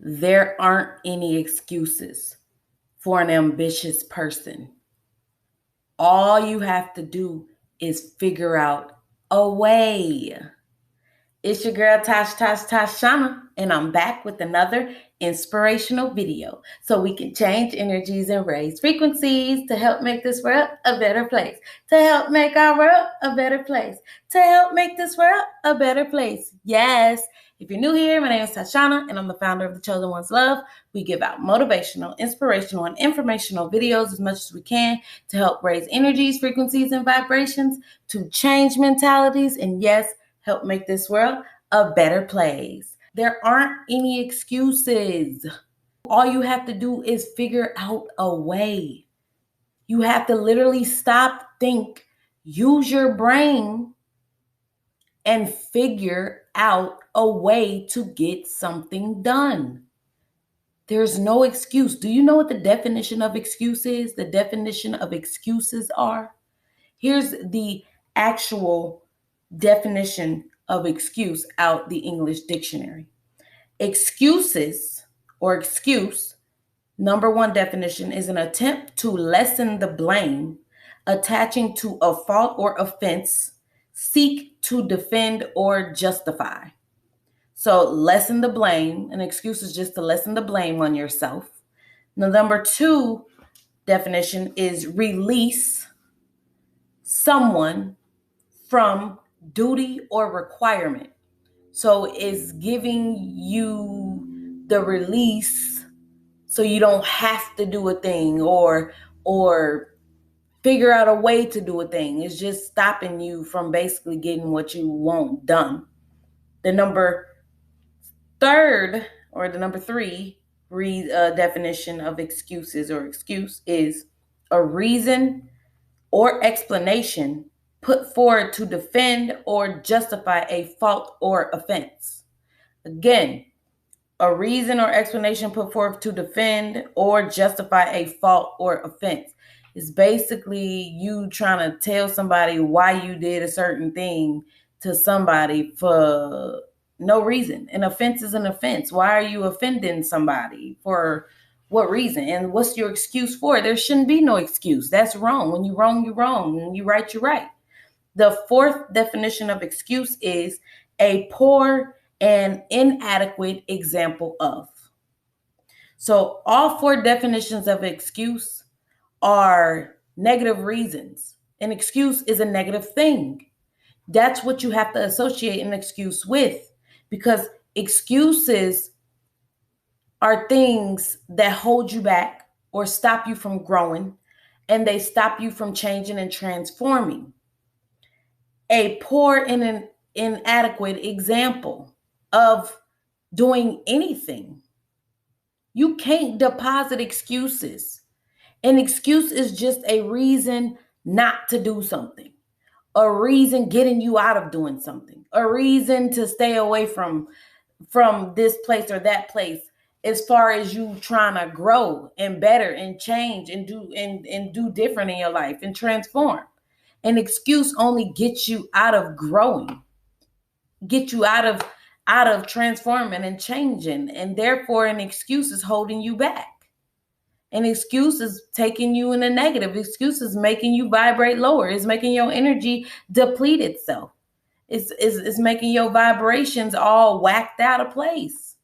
There aren't any excuses for an ambitious person. All you have to do is figure out a way. It's your girl Tashana, and I'm back with another inspirational video so we can change energies and raise frequencies to help make this world a better place, to help make our world a better place, to help make this world a better place. Yes. If you're new here, my name is Tashana, and I'm the founder of The Chosen One's Love. We give out motivational, inspirational, and informational videos as much as we can to help raise energies, frequencies, and vibrations, to change mentalities, and yes, help make this world a better place. There aren't any excuses. All you have to do is figure out a way. You have to literally stop, think, use your brain, and figure out a way to get something done. There's no excuse. Do you know what the definition of excuse is? The definition of excuses are? Here's the actual definition of excuse out the English dictionary. Excuses or excuse, number one definition, is an attempt to lessen the blame attaching to a fault or offense, seek to defend or justify. So lessen the blame. An excuse is just to lessen the blame on yourself. The number two definition is release someone from duty or requirement. So it's giving you the release so you don't have to do a thing or figure out a way to do a thing. It's just stopping you from basically getting what you want done. The number three definition of excuses or excuse is a reason or explanation put forward to defend or justify a fault or offense. Again, a reason or explanation put forth to defend or justify a fault or offense. It's basically you trying to tell somebody why you did a certain thing to somebody for no reason. An offense is an offense. Why are you offending somebody? For what reason? And what's your excuse for it? There shouldn't be no excuse. That's wrong. When you're wrong, you're wrong. When you're right, you're right. The fourth definition of excuse is a poor and inadequate example of. So all four definitions of excuse are negative reasons. An excuse is a negative thing. That's what you have to associate an excuse with, because excuses are things that hold you back or stop you from growing, and they stop you from changing and transforming. A poor and an inadequate example of doing anything. You can't deposit excuses. An excuse is just a reason not to do something, a reason getting you out of doing something, a reason to stay away from this place or that place, as far as you trying to grow and better and change and do different in your life and transform. An excuse only gets you out of growing, get you out of transforming and changing, and therefore an excuse is holding you back. An excuse is taking you in a negative. Excuse is making you vibrate lower. It's making your energy deplete itself. It's making your vibrations all whacked out of place,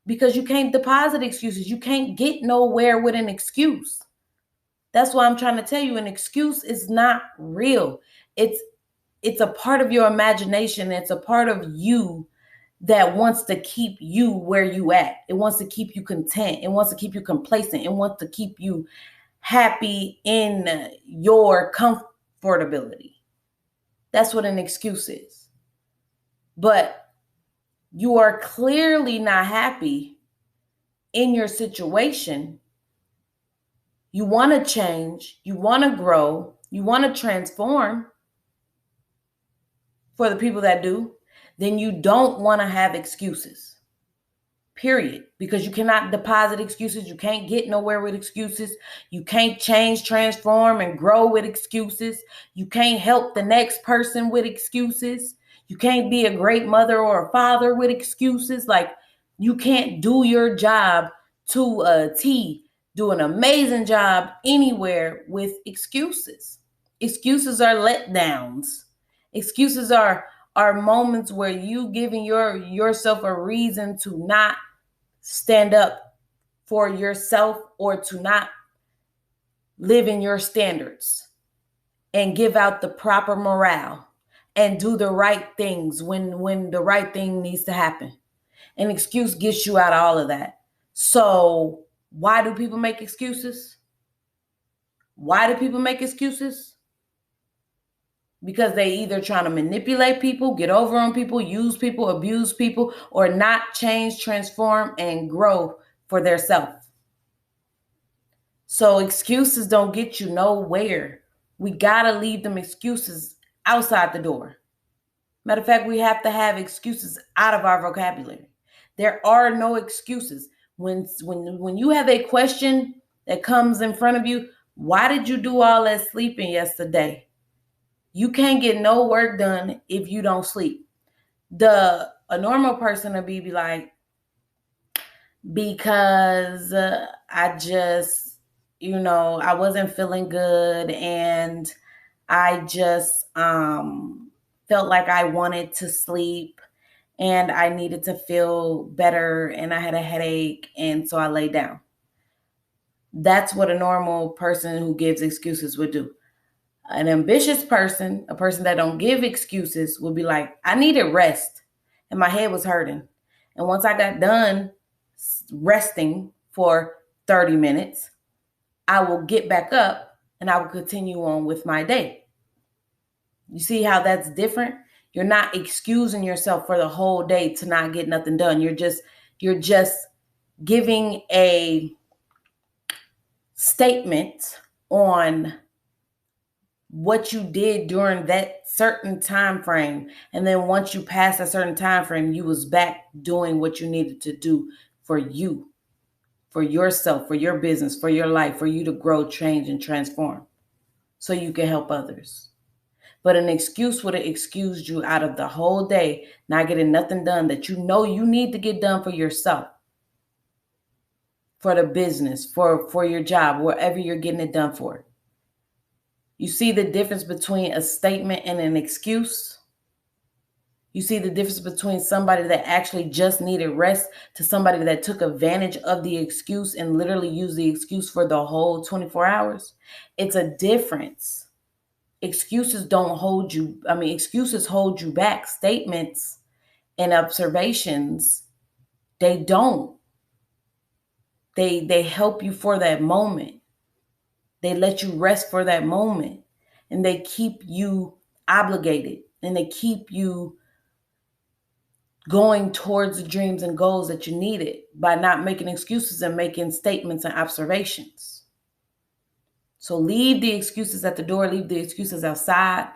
because you can't deposit excuses. You can't get nowhere with an excuse. That's why I'm trying to tell you, an excuse is not real. It's a part of your imagination. It's a part of you that wants to keep you where you at. It wants to keep you content. It wants to keep you complacent. It wants to keep you happy in your comfortability. That's what an excuse is. But you are clearly not happy in your situation. You want to change, you want to grow, you want to transform. For the people that do, then you don't want to have excuses, period. Because you cannot deposit excuses. You can't get nowhere with excuses. You can't change, transform, and grow with excuses. You can't help the next person with excuses. You can't be a great mother or a father with excuses. Like, You can't do your job to a T, do an amazing job anywhere with excuses. Excuses are letdowns. Excuses are moments where you giving yourself a reason to not stand up for yourself or to not live in your standards and give out the proper morale and do the right things when the right thing needs to happen. An excuse gets you out of all of that. So why do people make excuses? Why do people make excuses? Because they either trying to manipulate people, get over on people, use people, abuse people, or not change, transform, and grow for their self. So excuses don't get you nowhere. We gotta leave them excuses outside the door. Matter of fact, we have to have excuses out of our vocabulary. There are no excuses. When you have a question that comes in front of you, why did you do all that sleeping yesterday? You can't get no work done if you don't sleep. A normal person would be like, because I just, I wasn't feeling good and I just felt like I wanted to sleep and I needed to feel better and I had a headache and so I laid down. That's what a normal person who gives excuses would do. An ambitious person, a person that don't give excuses, would be like, I needed rest and my head was hurting. And once I got done resting for 30 minutes, I will get back up and I will continue on with my day. You see how that's different? You're not excusing yourself for the whole day to not get nothing done. You're just giving a statement on what you did during that certain time frame. And then once you passed a certain time frame, you was back doing what you needed to do for you, for yourself, for your business, for your life, for you to grow, change, and transform so you can help others. But an excuse would have excused you out of the whole day, not getting nothing done that you know you need to get done for yourself, for the business, for your job, wherever you're getting it done for. You see the difference between a statement and an excuse? You see the difference between somebody that actually just needed rest to somebody that took advantage of the excuse and literally used the excuse for the whole 24 hours? It's a difference. Excuses don't hold you. Excuses hold you back. Statements and observations, they don't. They help you for that moment. They let you rest for that moment. And they keep you obligated. And they keep you going towards the dreams and goals that you needed by not making excuses and making statements and observations. So leave the excuses at the door. Leave the excuses outside.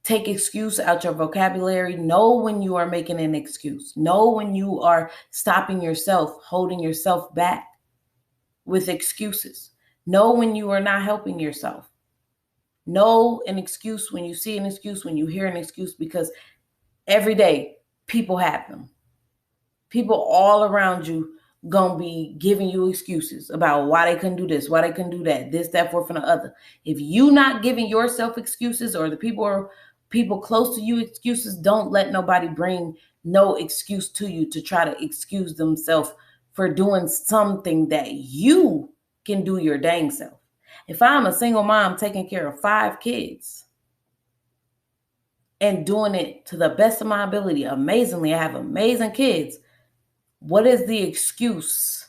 Take excuse out your vocabulary. Know when you are making an excuse. Know when you are stopping yourself, holding yourself back with excuses. Know when you are not helping yourself. Know an excuse when you see an excuse, when you hear an excuse, because every day people have them. People all around you gonna be giving you excuses about why they couldn't do this, why they couldn't do that, this, that, fourth, and the other. If you not giving yourself excuses, or the people close to you excuses, don't let nobody bring no excuse to you to try to excuse themselves for doing something that you can do your dang self. If I'm a single mom taking care of 5 kids and doing it to the best of my ability, amazingly, I have amazing kids. What is the excuse?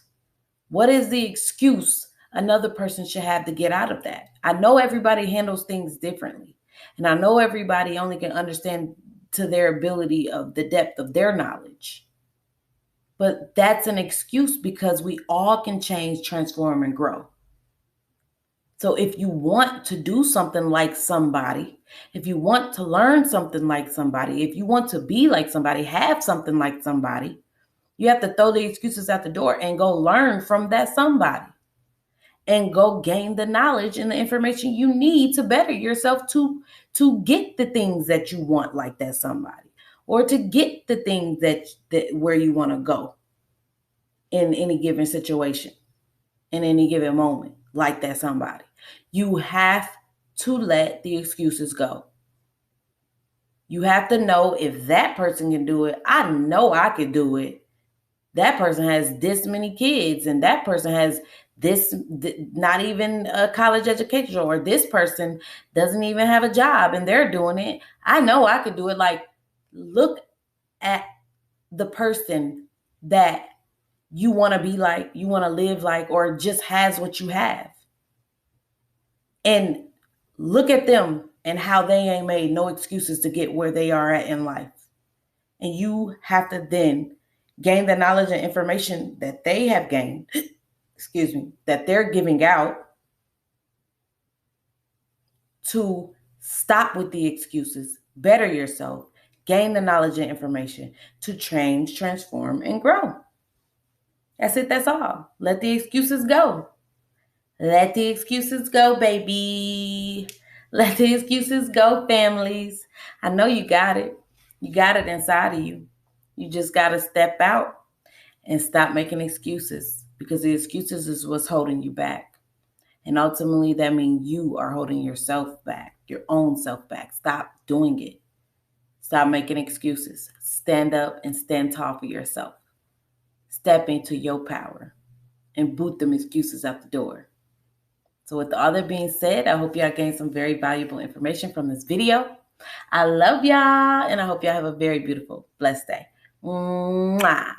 What is the excuse another person should have to get out of that? I know everybody handles things differently. And I know everybody only can understand to their ability of the depth of their knowledge. But that's an excuse because we all can change, transform, and grow. So if you want to do something like somebody, if you want to learn something like somebody, if you want to be like somebody, have something like somebody, you have to throw the excuses out the door and go learn from that somebody and go gain the knowledge and the information you need to better yourself to get the things that you want like that somebody, or to get the things that where you want to go. in any given situation, in any given moment, like that somebody. You have to let the excuses go. You have to know if that person can do it, I know I could do it. That person has this many kids, and that person has this, not even a college education, or this person doesn't even have a job and they're doing it. I know I could do it. Like, look at the person that you want to be like, you want to live like, or just has what you have. And look at them and how they ain't made no excuses to get where they are at in life. And you have to then gain the knowledge and information that they have gained, that they're giving out, to stop with the excuses, better yourself, gain the knowledge and information to change, transform, and grow. That's it. That's all. Let the excuses go. Let the excuses go, baby. Let the excuses go, families. I know you got it. You got it inside of you. You just got to step out and stop making excuses, because the excuses is what's holding you back. And ultimately, that means you are holding yourself back, your own self back. Stop doing it. Stop making excuses. Stand up and stand tall for yourself. Step into your power and boot them excuses out the door. So with all that being said, I hope y'all gained some very valuable information from this video. I love y'all, and I hope y'all have a very beautiful, blessed day. Mwah.